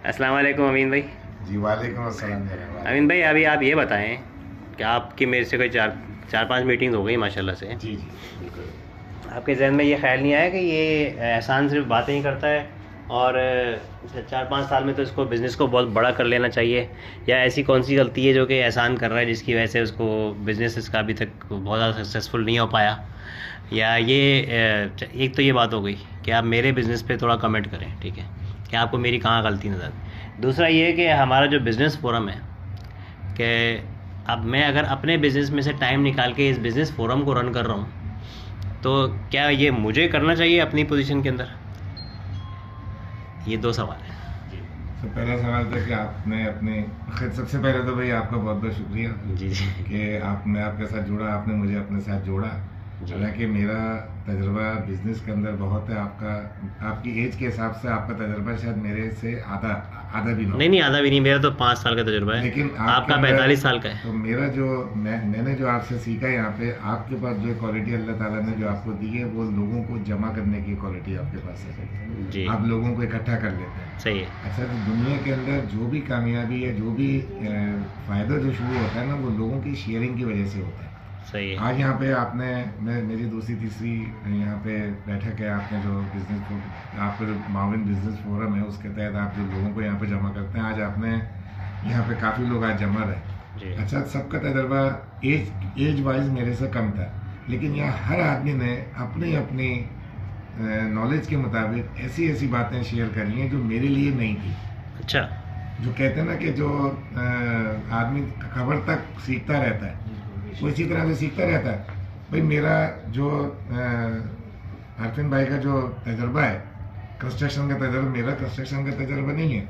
السلام علیکم امین بھائی. جی وعلیکم السلام جناب. امین بھائی ابھی آپ یہ بتائیں کہ آپ کی میرے سے کوئی چار پانچ میٹنگ ہو گئی ماشاء اللہ سے. جی جی بالکل. آپ کے ذہن میں یہ خیال نہیں آیا کہ یہ احسان صرف باتیں ہی کرتا ہے اور 4-5 سال میں تو اس کو بزنس کو بہت بڑا کر لینا چاہیے، یا ایسی کون سی غلطی ہے جو کہ احسان کر رہا ہے جس کی وجہ سے اس کو بزنس اس کا ابھی تک بہت زیادہ سکسیزفل نہیں ہو پایا؟ یا یہ ایک تو یہ بات ہو گئی کہ آپ میرے بزنس پہ تھوڑا کمنٹ کریں، ٹھیک ہے، کہ آپ کو میری کہاں غلطی نظر. دوسرا یہ کہ ہمارا جو بزنس فورم ہے کہ اب میں اگر اپنے بزنس میں سے ٹائم نکال کے اس بزنس فورم کو رن کر رہا ہوں تو کیا یہ مجھے کرنا چاہیے اپنی پوزیشن کے اندر؟ یہ دو سوال ہیں. جی پہلا سوال تھا کہ آپ نے اپنے سب سے پہلے تو بھائی آپ کا بہت بہت شکریہ جی جی کہ میں آپ کے ساتھ جڑا، آپ نے مجھے اپنے ساتھ جوڑا. حالانکہ میرا تجربہ بزنس کے اندر بہت ہے، آپ کی ایج کے حساب سے آپ کا تجربہ شاید میرے سے آدھا بھی نہیں آدھا بھی نہیں، میرا تو 5 سال کا تجربہ ہے، لیکن آپ کا 45 سال کا ہے. تو میرا جو میں نے جو آپ سے سیکھا یہاں پہ، آپ کے پاس جو کوالٹی اللہ تعالیٰ نے جو آپ کو دی ہے وہ لوگوں کو جمع کرنے کی کوالٹی آپ کے پاس ہے. جی آپ لوگوں کو اکٹھا کر لیتے ہیں. صحیح ہے. اچھا، تو دنیا کے اندر جو بھی کامیابی ہے، جو بھی فائدہ جو شروع ہوتا ہے نا، وہ لوگوں کی شیئرنگ کی وجہ سے ہوتا ہے. صحیح ہے. آج یہاں پہ آپ نے میری دوسری تیسری یہاں پہ بیٹھک ہے، آپ نے جو بزنس آپ کا جو معاون بزنس فورم ہے اس کے تحت آپ جو لوگوں کو یہاں پہ جمع کرتے ہیں، آج آپ نے یہاں پہ کافی لوگ آج جمع رہے. اچھا، سب کا تجربہ ایج وائز میرے سے کم تھا، لیکن یہاں ہر آدمی نے اپنی نالج کے مطابق ایسی باتیں شیئر کری ہیں جو میرے لیے نہیں تھی. اچھا، جو کہتے ہیں نا کہ جو آدمی خبر تک سیکھتا رہتا ہے وہ اسی طرح سے سیکھتا رہتا ہے. بھائی میرا جو عارفین بھائی کا جو تجربہ ہے کنسٹرکشن کا تجربہ، میرا کنسٹرکشن کا تجربہ نہیں ہے.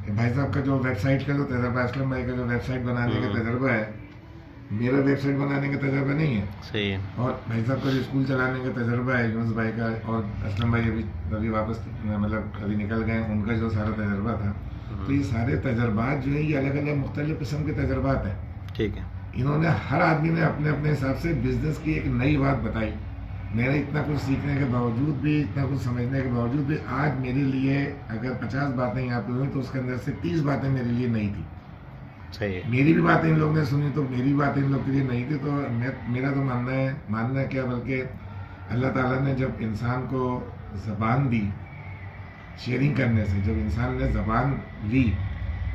بھائی صاحب کا جو ویب سائٹ کا جو تجربہ ہے، اسلم بھائی کا جو ویب سائٹ بنانے کا تجربہ ہے، میرا ویب سائٹ بنانے کا تجربہ نہیں ہے. صحیح ہے. اور بھائی صاحب کا جو اسکول چلانے کا تجربہ ہے یونس بھائی کا، اور اسلم بھائی ابھی واپس مطلب ابھی نکل گئے، ان کا جو سارا تجربہ تھا. تو یہ سارے تجربات جو ہے یہ الگ الگ مختلف قسم کے تجربات ہیں. ٹھیک ہے. انہوں نے ہر آدمی نے اپنے حساب سے بزنس کی ایک نئی بات بتائی. میرے اتنا کچھ سیکھنے کے باوجود بھی، اتنا کچھ سمجھنے کے باوجود بھی، آج میرے لیے اگر 50 باتیں یہاں پہ ہوئی تو اس کے اندر سے 30 باتیں میرے لیے نئی تھی. صحیح ہے. میری بھی باتیں ان لوگوں نے سنی تو میری باتیں ان لوگ کے لیے نہیں تھی. تو میرا تو ماننا کیا، بلکہ اللہ تعالیٰ نے جب انسان کو زبان دی شیئرنگ کرنے سے، جب انسان نے زبان لی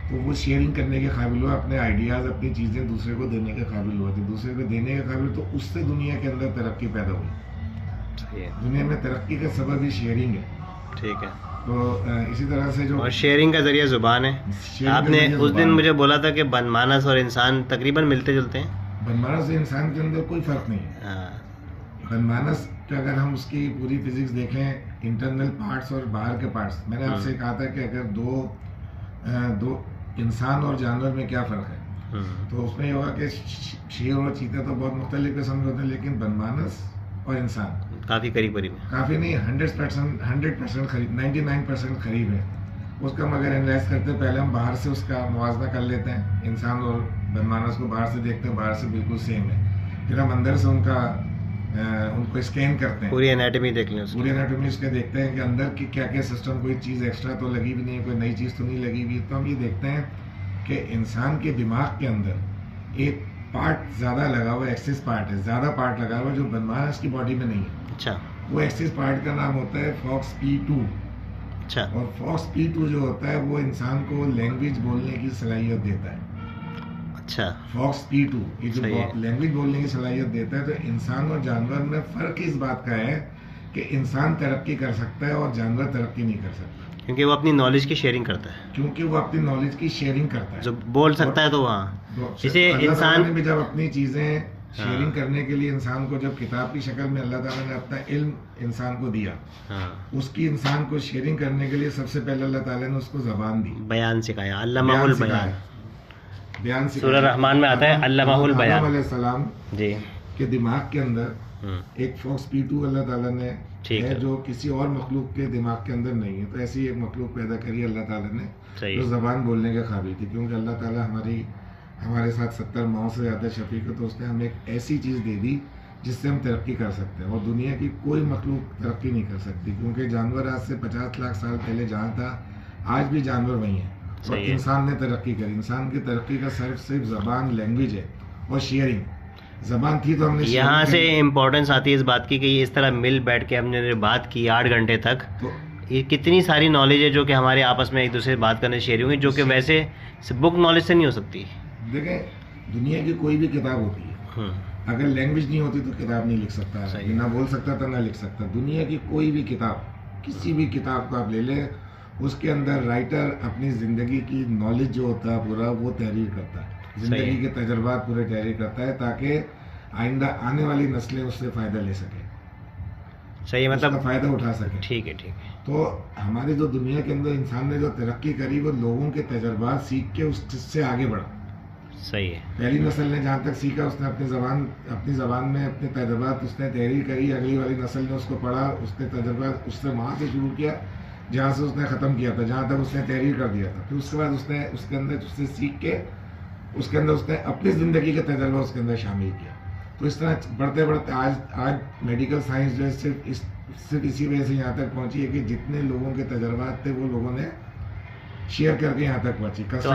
تو وہ شیئرنگ کرنے کے قابل ہوا، اپنے آئیڈیاز اپنی چیزیں دوسرے کو دینے کے قابل ہوا. دوسرے کو دینے کے قابل، تو اس سے دنیا کے اندر ترقی پیدا ہوئی. دنیا میں ترقی کا سبب ہی شیئرنگ ہے. ٹھیک ہے. تو اسی طرح سے جو اور شیئرنگ کا ذریعہ زبان ہے. آپ نے اس دن مجھے بولا تھا کہ بن مانس اور انسان تقریباً ملتے جلتے ہیں. بن مانس اور انسان کے اندر کوئی فرق نہیں ہے. بن مانس کا اگر ہم اس کی پوری فزکس دیکھیں، انٹرنل پارٹس اور باہر کے پارٹس، میں نے آپ سے کہا تھا کہ اگر دو انسان اور جانور میں کیا فرق ہے، تو اس میں یہ ہوگا کہ شیر اور چیتا تو بہت مختلف قسم کے ہوتے ہیں، لیکن بن مانس اور انسان کافی قریب ہے. کافی نہیں، 100% قریب، 99% قریب ہے. اس کا ہم اگر انالائز کرتے ہیں، پہلے ہم باہر سے اس کا موازنہ کر لیتے ہیں. انسان اور بن مانس کو باہر سے دیکھتے ہیں، باہر سے بالکل سیم ہے. پھر ہم اندر سے ان کو اسکین کرتے ہیں، پوری انیٹمی دیکھ لیں، پوری انیٹمی اس کے دیکھتے ہیں کہ اندر کی کیا سسٹم، کوئی چیز ایکسٹرا تو لگی بھی نہیں ہے، کوئی نئی چیز تو نہیں لگی ہوئی. تو ہم یہ دیکھتے ہیں کہ انسان کے دماغ کے اندر ایک پارٹ زیادہ لگا ہوا، ایکسس پارٹ ہے، زیادہ پارٹ لگا ہوا جو بن مانس کی باڈی میں نہیں ہے. اچھا. وہ ایکسس پارٹ کا نام ہوتا ہے فاکس P2. اچھا. اور فاکس P2 جو ہوتا ہے وہ انسان کو لینگویج بولنے کی صلاحیت دیتا ہے. اچھا. فاکس P2 یہ جو لینگویج بولنے کی صلاحیت دیتا ہے. تو انسان اور جانور میں فرق اس بات کا ہے کہ انسان ترقی کر سکتا ہے اور جانور ترقی نہیں کر سکتا، کیونکہ وہ اپنی نالج کی شیئرنگ کرتا ہے. کیونکہ وہ اپنی نالج کی شیئرنگ کرتا ہے. جو بول سکتا ہے تو وہاں جسے انسان نے بھی جب اپنی چیزیں شیئرنگ کرنے کے لیے انسان کو جب کتاب کی شکل میں اللہ تعالیٰ نے اپنا علم انسان کو دیا، اس کی انسان کو شیئرنگ کرنے کے لیے سب سے پہلے اللہ تعالیٰ نے اس کو زبان دی، بیان سکھایا. علمہ البیان، بیان سورہ رحمان میں آتا ہے علمہ البیان. علیہ السلام جی کے دماغ کے اندر ایک فاکس P2 اللہ تعالیٰ نے ہے جو کسی اور مخلوق کے دماغ کے اندر نہیں ہے. تو ایسی ایک مخلوق پیدا کری اللہ تعالیٰ نے جو زبان بولنے کے قابل تھی. کیونکہ اللہ تعالیٰ ہمارے ساتھ 70 ماؤں سے زیادہ شفیق ہے، تو اس نے ہمیں ایک ایسی چیز دے دی جس سے ہم ترقی کر سکتے ہیں. اور دنیا کی کوئی مخلوق ترقی نہیں کر سکتی، کیونکہ جانور آج سے 50 لاکھ سال پہلے جہاں تھا آج بھی جانور وہی ہیں. اور انسان نے ترقی کری. انسان کی ترقی کا صرف زبان لینگویج ہے اور شیئرنگ. زبان تھی تو ہم نے یہاں سے امپورٹنس آتی ہے اس بات کی کہ اس طرح مل بیٹھ کے ہم نے بات کی 8 گھنٹے تک, تو یہ کتنی ساری نالج ہے جو کہ ہمارے آپس میں ایک دوسرے سے بات کرنے شیئر ہوئی, جو کہ ویسے بک نالج سے نہیں ہو سکتی. دیکھیں دنیا کی کوئی بھی کتاب ہوتی ہے, اگر لینگویج نہیں ہوتی تو کتاب نہیں لکھ سکتا, نہ بول سکتا تو نہ لکھ سکتا. دنیا کی کوئی بھی کتاب, کسی بھی کتاب کو آپ لے لیں, اس کے اندر رائٹر اپنی زندگی کی نالج جو ہوتا ہے پورا وہ تحریر کرتا ہے, زندگی کے تجربات پورے تحریر کرتا ہے تاکہ آئندہ آنے والی نسلیں اس سے فائدہ لے سکیں, صحیح, مطلب فائدہ اٹھا سکیں. ٹھیک ہے ٹھیک ہے. تو ہماری جو دنیا کے اندر انسان نے جو ترقی کری وہ لوگوں کے تجربات سیکھ کے اس سے آگے بڑھا. صحیح ہے. پہلی نسل نے جہاں تک سیکھا اس نے اپنی زبان میں اپنے تجربات اس نے تحریر کری, اگلی والی نسل نے اس کو پڑھا, اس نے تجربات اس سے وہاں سے شروع کیا جہاں سے اس نے ختم کیا تھا, جہاں تک اس نے تحریر کر دیا تھا. پھر اس کے بعد اس نے اس کے اندر اس سے سیکھ کے اس کے اندر اس نے اپنی زندگی کا تجربہ اس کے اندر شامل کیا. تو اس طرح بڑھتے بڑھتے آج میڈیکل سائنس جو ہے صرف اسی وجہ سے یہاں تک پہنچی ہے کہ جتنے لوگوں کے تجربات تھے وہ لوگوں نے شیئر کر کے یہاں تک پہنچی. تو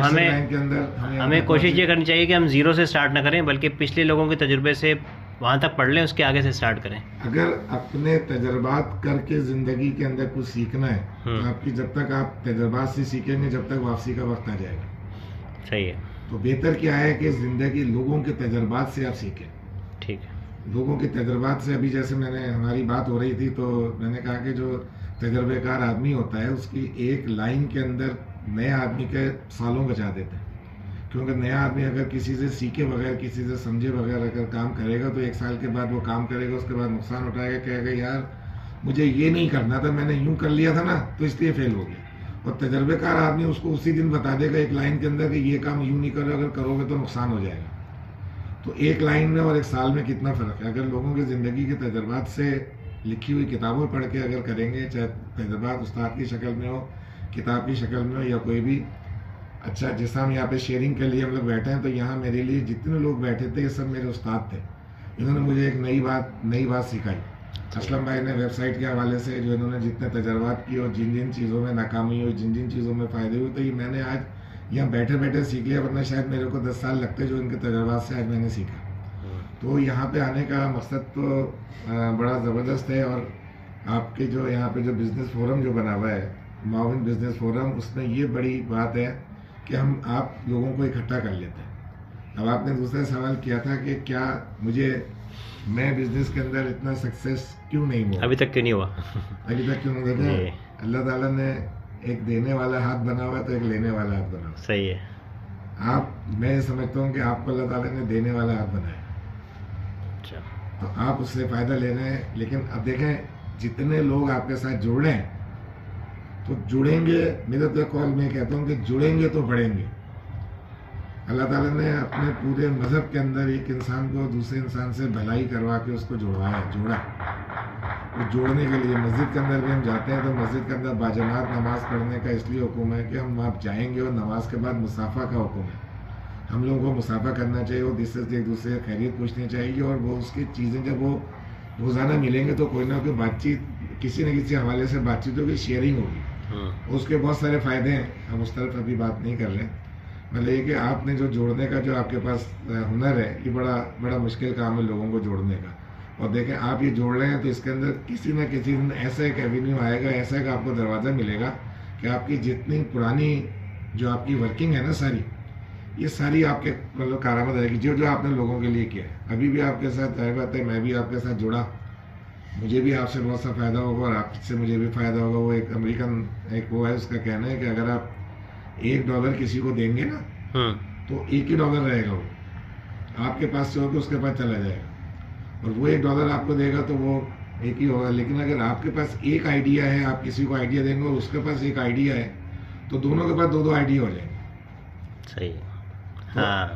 ہمیں کوشش یہ کرنی چاہیے کہ ہم زیرو سے سٹارٹ نہ کریں بلکہ پچھلے لوگوں کے تجربے سے وہاں تک پڑھ لیں, اس کے آگے سے سٹارٹ کریں. اگر اپنے تجربات کر کے زندگی کے اندر کچھ سیکھنا ہے تو آپ کی جب تک آپ تجربات سے سیکھیں گے جب تک واپسی کا وقت آ جائے گا. صحیح ہے. تو بہتر کیا ہے کہ زندگی لوگوں کے تجربات سے آپ سیکھیں. ٹھیک ہے. لوگوں کے تجربات سے, ابھی جیسے ہماری بات ہو رہی تھی تو میں نے کہا کہ جو تجربے کار آدمی ہوتا ہے اس کی ایک لائن کے اندر نئے آدمی کے سالوں بچا دیتے ہیں, کیونکہ نیا آدمی اگر کسی سے سیکھے بغیر کسی سے سمجھے بغیر اگر کام کرے گا تو 1 سال کے بعد وہ کام کرے گا, اس کے بعد نقصان اٹھائے گا, کہے گا یار مجھے یہ نہیں کرنا تھا, میں نے یوں کر لیا تھا نا تو اس لیے فیل ہو گیا. اور تجربے کار آدمی اس کو اسی دن بتا دے گا ایک لائن کے اندر کہ یہ کام یوں نہیں کرو, اگر کرو گے تو نقصان ہو جائے گا. تو 1 لائن میں اور 1 سال میں کتنا فرق ہے. اگر لوگوں کی زندگی کے تجربات سے لکھی ہوئی کتابوں پڑھ کے اگر کریں گے, چاہے تجربات استاد کی شکل میں ہو, کتاب کی شکل میں ہو یا کوئی بھی, اچھا جیسا ہم یہاں پہ شیئرنگ کے لیے ہم لوگ بیٹھے ہیں تو یہاں میرے لیے جتنے لوگ بیٹھے تھے یہ سب میرے استاد تھے. انہوں نے مجھے ایک نئی بات سکھائی. اسلم بھائی نے ویب سائٹ کے حوالے سے جو انہوں نے جتنے تجربات کیے اور جن چیزوں میں ناکامی ہوئی, جن چیزوں میں فائدے ہوئے, تو یہ میں نے آج یہاں بیٹھے سیکھ لیا, ورنہ شاید میرے کو 10 سال لگتے جو ان کے تجربات سے آج میں نے سیکھا. تو یہاں پہ آنے کا مقصد تو بڑا زبردست ہے. اور آپ کے جو یہاں پہ جو بزنس فورم جو بنا ہوا ہے, معاون بزنس فورم, اس میں یہ بڑی بات ہے کہ آپ لوگوں کو اکٹھا کر لیتے ہیں. اب آپ نے دوسرا سوال کیا تھا کہ کیا میں بزنس کے اندر اتنا سکسیس کیوں نہیں ہوا, ابھی تک کیوں نہیں ہوا. ابھی تک کیوں نہیں دیتے. اللہ تعالیٰ نے ایک دینے والا ہاتھ بنا ہوا ہے تو ایک لینے والا ہاتھ بنا ہوا. صحیح ہے. میں سمجھتا ہوں کہ آپ کو اللہ تعالیٰ نے دینے والا ہاتھ بنایا, تو آپ اس سے فائدہ لے رہے ہیں. لیکن اب دیکھیں جتنے لوگ آپ کے ساتھ جڑ رہے ہیں تو جڑیں گے, میرا تو قول میں کہتا ہوں کہ جڑیں گے تو بڑھیں گے. اللہ تعالیٰ نے اپنے پورے مذہب کے اندر ایک انسان کو دوسرے انسان سے بھلائی کروا کے اس کو جوڑا. تو جوڑنے کے لیے مسجد کے اندر بھی ہم جاتے ہیں تو مسجد کے اندر باجماعت نماز پڑھنے کا اس لیے حکم ہے کہ ہم وہاں جائیں گے اور نماز کے بعد مصافحہ کا حکم ہے. ہم لوگوں کو مصافحہ کرنا چاہیے اور دوسرے سے ایک دوسرے سے خیریت پوچھنی چاہیے. اور وہ اس کی چیزیں جب وہ روزانہ ملیں گے تو کوئی نہ کوئی بات چیت, کسی نہ کسی حوالے سے بات چیت ہوگی, شیئرنگ ہوگی. اس کے بہت سارے فائدے ہیں, ہم اس طرف ابھی بات نہیں کر رہے. مطلب یہ کہ آپ نے جو جوڑنے کا جو آپ کے پاس ہنر ہے, یہ بڑا مشکل کام ہے لوگوں کو جوڑنے کا. اور دیکھیں آپ یہ جوڑ رہے ہیں تو اس کے اندر کسی نہ کسی دن ایسا ایک ایوینیو آئے گا, ایسا ایک آپ کو دروازہ ملے گا کہ آپ کی جتنی پرانی جو آپ کی ورکنگ ہے نا یہ ساری آپ کے مطلب کارآمد آئے گی, جو آپ نے لوگوں کے لیے کیا ہے. ابھی بھی آپ کے ساتھ ظاہر بات ہے, میں بھی آپ کے ساتھ جڑا, مجھے بھی آپ سے بہت سا فائدہ ہوگا اور آپ سے مجھے بھی فائدہ ہوگا. وہ ایک امریکن ایک وہ ہے, اس کا کہنا ہے کہ اگر آپ $1 کسی کو دیں گے نا تو $1 رہے گا, وہ آپ کے پاس سے ہوگا اس کے پاس چلا جائے گا. اور وہ $1 آپ کو دے گا تو وہ ایک ہی ہوگا. لیکن اگر آپ کے پاس ایک آئیڈیا ہے, آپ کسی کو آئیڈیا دیں گے اور اس کے پاس ایک آئیڈیا ہے, تو دونوں کے پاس 2 آئیڈیا ہو جائیں گے. صحیح. ہاں,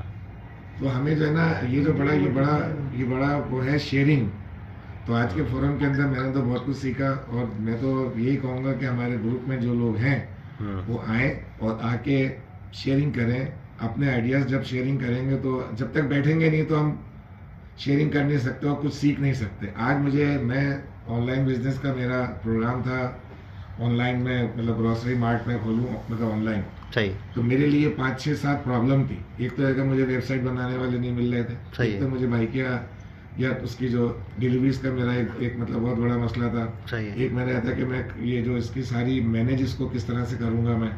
تو ہمیں جو ہے نا یہ بڑا وہ ہے شیئرنگ. تو آج کے فورم کے اندر میں نے تو بہت کچھ سیکھا. اور میں تو یہی کہوں گا کہ ہمارے گروپ میں جو لوگ ہیں وہ آئیں اور آ کے شیئرنگ کریں اپنے آئیڈیاز. جب شیئرنگ کریں گے تو جب تک بیٹھیں گے نہیں تو ہم شیئرنگ کر نہیں سکتے اور کچھ سیکھ نہیں سکتے. آج میں آن لائن بزنس کا میرا پروگرام تھا آن لائن میں مطلب گروسری مارٹ میں کھولوں مطلب آن لائن. صحیح. تو میرے لیے 5-6-7 پرابلم تھی. ایک تو ہے کہ مجھے ویب سائٹ بنانے والے نہیں مل رہے تھے. ایک تو مجھے بھائی کیا یا اس کی جو ڈیلیوریز کا میرا ایک مطلب بہت بڑا مسئلہ تھا. ایک میرا تھا کہ میں یہ جو اس کی ساری مینیج اس کو کس طرح سے کروں گا میں,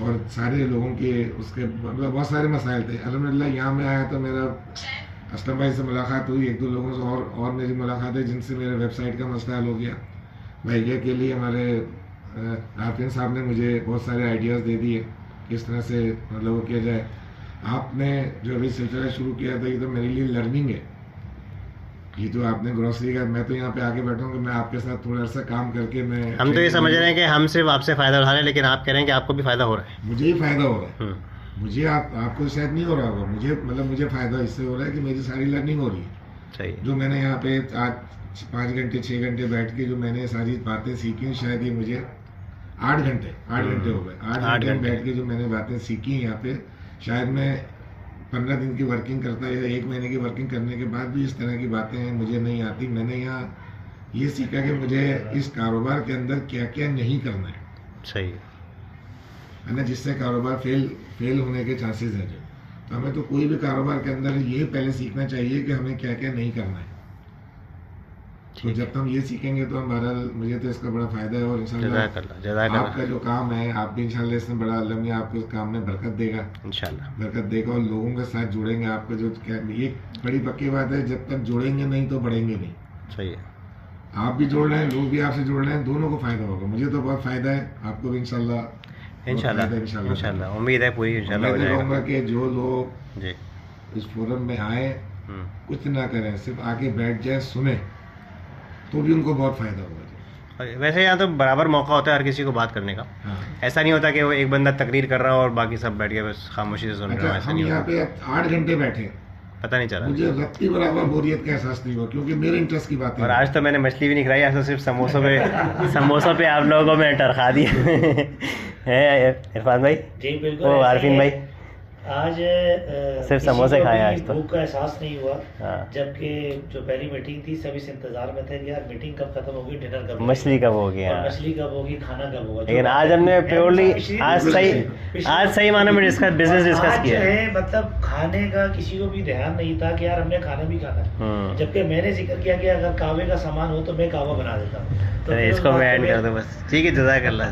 اور سارے لوگوں کے اس کے مطلب بہت سارے مسائل تھے. الحمدللہ یہاں میں آیا تو میرا اسلم بھائی سے ملاقات ہوئی, 1-2 لوگوں سے اور میری ملاقات ہے جن سے میرے ویب سائٹ کا مسئلہ حل ہو گیا. بھائی کے لیے ہمارے عارفین صاحب نے مجھے بہت سارے آئیڈیاز دے دیے کس طرح سے مطلب وہ کیا جائے. آپ نے جو ابھی سلسلہ شروع کیا تھا یہ تو میرے لیے لرننگ ہے. یہ جو آپ نے گروسری کا, میں تو یہاں پہ آگے بیٹھا ہوں کہ میں آپ کے ساتھ تھوڑا سا کام کر کے میں, ہم تو یہ سمجھ رہے ہیں کہ ہم صرف آپ سے فائدہ اٹھا رہے ہیں, لیکن آپ کہہ رہے ہیں کہ آپ کو بھی فائدہ ہو رہا ہے. مجھے ہی فائدہ ہو رہا ہے. مجھے آپ کو شاید نہیں ہو رہا ہوگا, مجھے فائدہ اس سے ہو رہا ہے کہ میری ساری لرننگ ہو رہی ہے. صحیح. جو میں نے یہاں پہ آج 5 گھنٹے 6 گھنٹے بیٹھ کے جو میں نے ساری باتیں سیکھی, شاید یہ مجھے 8 گھنٹے ہو گئے. 8 گھنٹے بیٹھ کے جو میں نے باتیں سیکھی یہاں پہ, شاید میں 15 دن کی ورکنگ کرتا یا 1 مہینے کی ورکنگ کرنے کے بعد بھی اس طرح کی باتیں مجھے نہیں آتی. میں نے یہاں یہ سیکھا کہ مجھے اس کاروبار کے اندر کیا کیا نہیں کرنا ہے. صحیح ہے نا, جس سے کاروبار فیل ہونے کے چانسز ہیں. تو ہمیں تو کوئی بھی کاروبار کے اندر یہ پہلے سیکھنا چاہیے کہ ہمیں کیا کیا نہیں کرنا ہے. تو جب ہم یہ سیکھیں گے تو ہم بہرحال مجھے تو اس کا بڑا فائدہ ہے. اور انشاءاللہ آپ کا جو کام ہے آپ بھی انشاءاللہ اس میں بڑا اللہ میاں آپ کو اس کام میں برکت دے گا. انشاءاللہ برکت دے گا, اور لوگوں کے ساتھ جڑیں گے. آپ کا جو یہ بڑی پکی بات ہے, جب تک جڑیں گے نہیں تو بڑھیں گے نہیں. صحیح ہے. آپ بھی جوڑ رہے ہیں, لوگ بھی آپ سے جوڑ رہے ہیں, دونوں کو فائدہ ہوگا. مجھے تو بہت فائدہ ہے, آپ کو بھی انشاءاللہ امید ہے پوری انشاءاللہ ہو جائے گا. میں کہوں گا کہ جو لوگ اس فورم میں آئے کچھ نہ کریں, صرف آگے بیٹھ جائیں, سنیں, تو بھی ان کو بہت فائدہ ہوگا. ویسے یہاں تو برابر موقع ہوتا ہے ہر کسی کو بات کرنے کا. ایسا نہیں ہوتا کہ وہ ایک بندہ تقریر کر رہا ہو اور باقی سب بیٹھ کے بس خاموشی سے سن رہے ہیں. ہم یہاں پہ 8 گھنٹے بیٹھے, پتہ نہیں چلا, مجھے رتی برابر بوریت کا احساس نہیں ہوا, کیونکہ میرے انٹرسٹ کی بات ہے. اور آج تو میں نے مچھلی بھی نہیں کھلائی, آج تو صرف سموسوں پہ آپ لوگوں کو میں ٹرخا دیا ہے. عرفان بھائی, جی بالکل, وہ عارفین بھائی, آج صرف سموسے کھائے آج تو. بھوک کا احساس نہیں ہوا, جبکہ جو پہلی میٹنگ تھی سب اس انتظار میں تھے کہ یار میٹنگ کب ختم ہوگی, ڈنر کب, مچھلی کب ہوگی, مچھلی کب ہوگی, کھانا کب ہوگا. لیکن آج ہم نے پیورلی آج صحیح معنی میں بزنس ڈسکس کیا ہے. مطلب کھانے کا کسی کو بھی دھیان نہیں تھا کہ یار ہم نے کھانا بھی کھانا ہے, جبکہ میں نے ذکر کیا کہ اگر کعبے کا سامان ہو تو میں کعبہ بنا دیتا ہوں. اس کو میں اینڈ کر دوں بس. ٹھیک ہے, جزاک اللہ.